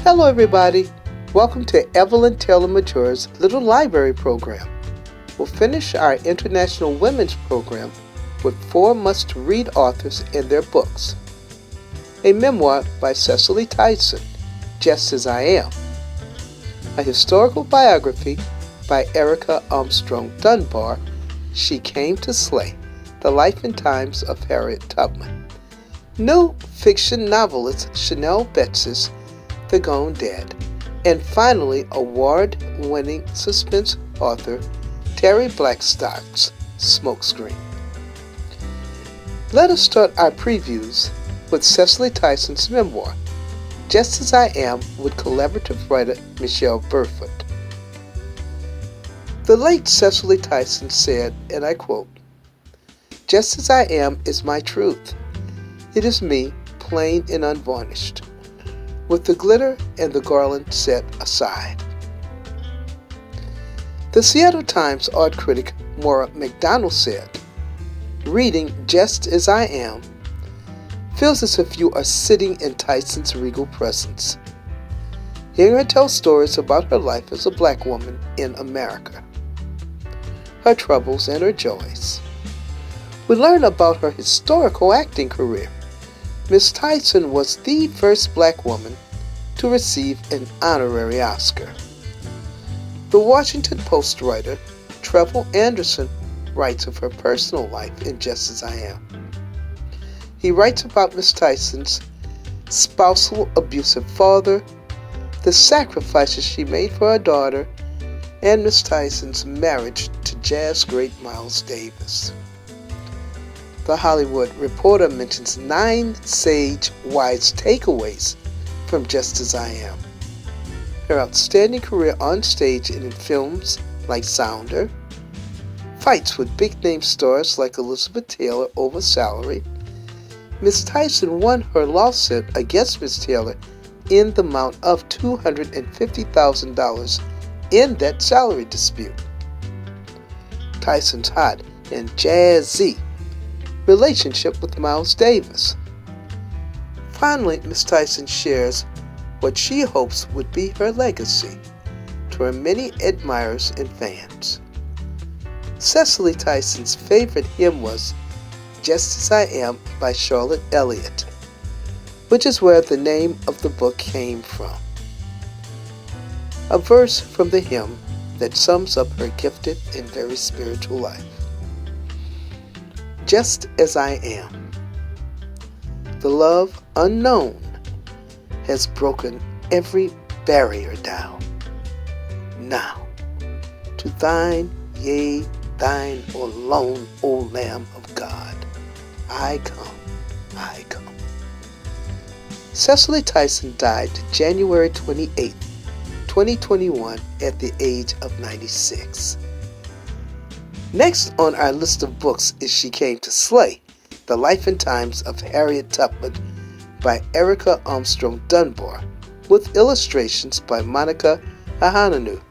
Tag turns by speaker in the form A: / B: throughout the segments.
A: Hello everybody, welcome to Evelyn Taylor Majure's Little Library Program. We'll finish our International Women's Program with 4 must-read authors and their books. A memoir by Cicely Tyson, Just As I Am. A historical biography by Erica Armstrong Dunbar, She Came to Slay, The Life and Times of Harriet Tubman. New fiction novelist Chanel Betts's The Gone Dead, and finally award-winning suspense author Terry Blackstock's Smokescreen. Let us start our previews with Cicely Tyson's memoir, Just As I Am, with collaborative writer Michelle Burford. The late Cicely Tyson said, and I quote, "Just as I am is my truth. It is me, plain and unvarnished, with the glitter and the garland set aside." The Seattle Times art critic Maura McDonald said, "Reading Just As I Am feels as if you are sitting in Tyson's regal presence, hearing her tell stories about her life as a black woman in America, her troubles and her joys. We learn about her historical acting career. Miss Tyson was the first black woman to receive an honorary Oscar." The Washington Post writer Trevor Anderson writes of her personal life in Just As I Am. He writes about Miss Tyson's spousal abusive father, the sacrifices she made for her daughter, and Miss Tyson's marriage to jazz great Miles Davis. The Hollywood Reporter mentions 9 sage, wise takeaways from Just As I Am. Her outstanding career on stage and in films like Sounder, fights with big-name stars like Elizabeth Taylor over salary. Miss Tyson won her lawsuit against Miss Taylor in the amount of $250,000 in that salary dispute. Tyson's hot and jazzy relationship with Miles Davis. Finally, Miss Tyson shares what she hopes would be her legacy to her many admirers and fans. Cicely Tyson's favorite hymn was Just As I Am by Charlotte Elliott, which is where the name of the book came from. A verse from the hymn that sums up her gifted and very spiritual life. Just as I am. The love unknown has broken every barrier down. Now, to thine, yea, thine alone, O Lamb of God, I come, I come. Cicely Tyson died January 28, 2021 at the age of 96. Next on our list of books is She Came to Slay, The Life and Times of Harriet Tubman by Erica Armstrong Dunbar, with illustrations by Monica Ahananu.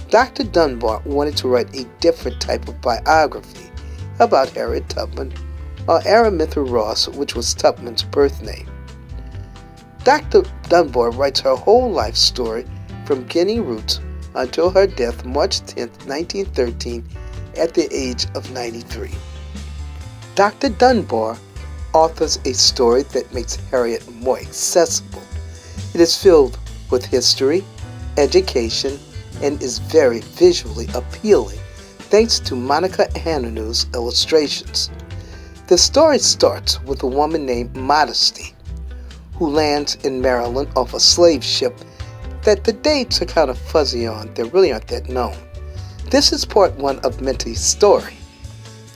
A: Dr. Dunbar wanted to write a different type of biography about Harriet Tubman, or Araminta Ross, which was Tubman's birth name. Dr. Dunbar writes her whole life story from beginning roots until her death March 10, 1913, at the age of 93. Dr. Dunbar authors a story that makes Harriet more accessible. It is filled with history, education, and is very visually appealing thanks to Monica Ahananu's illustrations. The story starts with a woman named Modesty, who lands in Maryland off a slave ship that the dates are kind of fuzzy on. They really aren't that known. This is part 1 of Minty's story.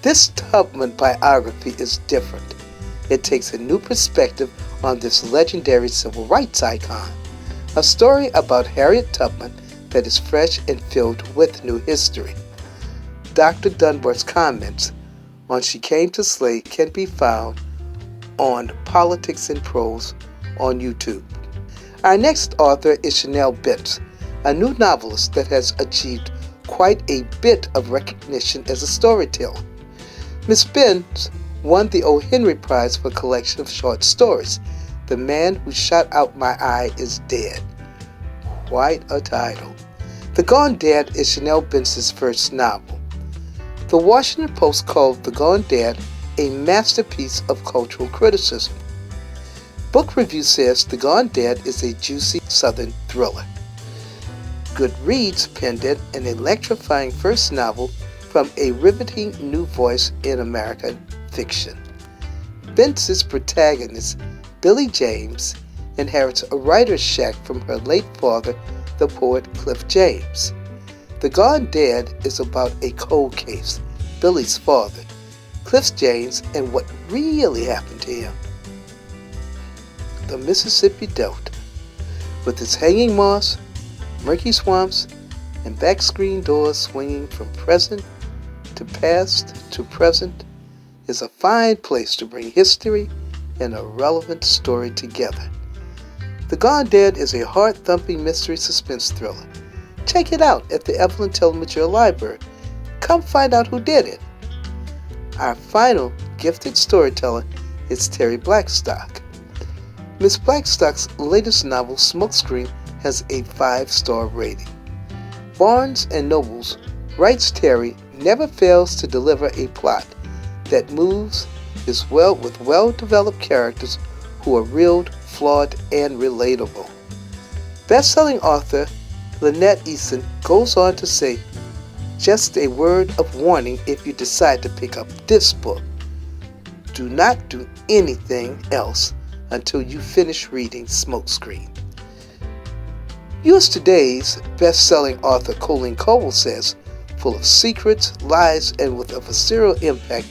A: This Tubman biography is different. It takes a new perspective on this legendary civil rights icon. A story about Harriet Tubman that is fresh and filled with new history. Dr. Dunbar's comments on She Came to Slay can be found on Politics and Prose on YouTube. Our next author is Chanel Betts, a new novelist that has achieved quite a bit of recognition as a storyteller. Miss Betts won the O. Henry Prize for a collection of short stories The Man Who Shot Out My Eye is Dead. Quite a title. The Gone Dad is Chanel Benson's first novel. The Washington Post called The Gone Dad a masterpiece of cultural criticism. Book Review says The Gone Dad is a juicy Southern thriller. Goodreads penned it an electrifying first novel from a riveting new voice in American fiction. Benson's protagonist, Billy James, inherits a writer's shack from her late father, the poet Cliff James. The Gone Dad is about a cold case, Billy's father, Cliff James, and what really happened to him. The Mississippi Delta, with its hanging moss, murky swamps, and back screen doors swinging from present to past to present, is a fine place to bring history and a relevant story together. The Gone Dad is a heart-thumping mystery suspense thriller. Check it out at the Evelyn Majure Library. Come find out who did it. Our final gifted storyteller is Terry Blackstock. Miss Blackstock's latest novel, Smokescreen, has a 5-star rating. Barnes & Nobles writes Terry never fails to deliver a plot that moves with well-developed characters who are real, flawed, and relatable. Best-selling author Lynette Easton goes on to say, just a word of warning if you decide to pick up this book. Do not do anything else until you finish reading Smokescreen. U.S. Today's best-selling author Colleen Cole says, full of secrets, lies, and with a visceral impact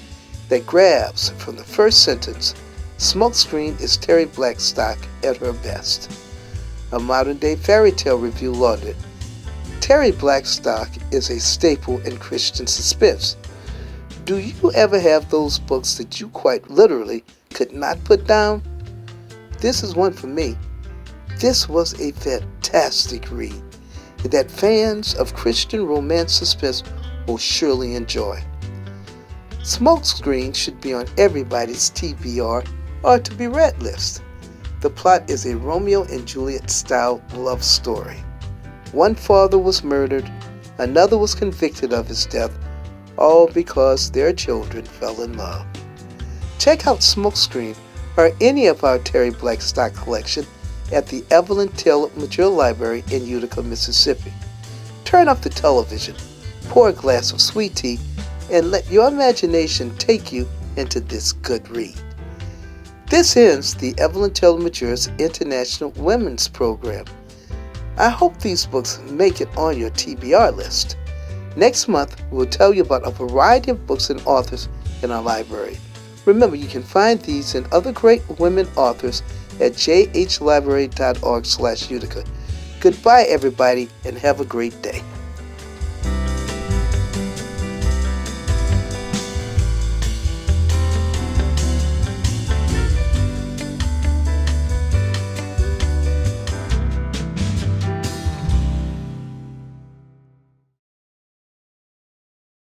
A: that grabs from the first sentence, Smokescreen is Terry Blackstock at her best. A modern-day fairy tale review lauded, Terry Blackstock is a staple in Christian suspense. Do you ever have those books that you quite literally could not put down? This is one for me. This was a fantastic read that fans of Christian romance suspense will surely enjoy. Smokescreen should be on everybody's TBR or to be read list. The plot is a Romeo and Juliet style love story. One father was murdered, another was convicted of his death, all because their children fell in love. Check out Smokescreen or any of our Terry Blackstock collection at the Evelyn Majure Library in Utica, Mississippi. Turn off the television, pour a glass of sweet tea, and let your imagination take you into this good read. This ends the Evelyn Majure's International Women's Program. I hope these books make it on your TBR list. Next month, we'll tell you about a variety of books and authors in our library. Remember, you can find these and other great women authors at jhlibrary.org/Utica. Goodbye, everybody, and have a great day.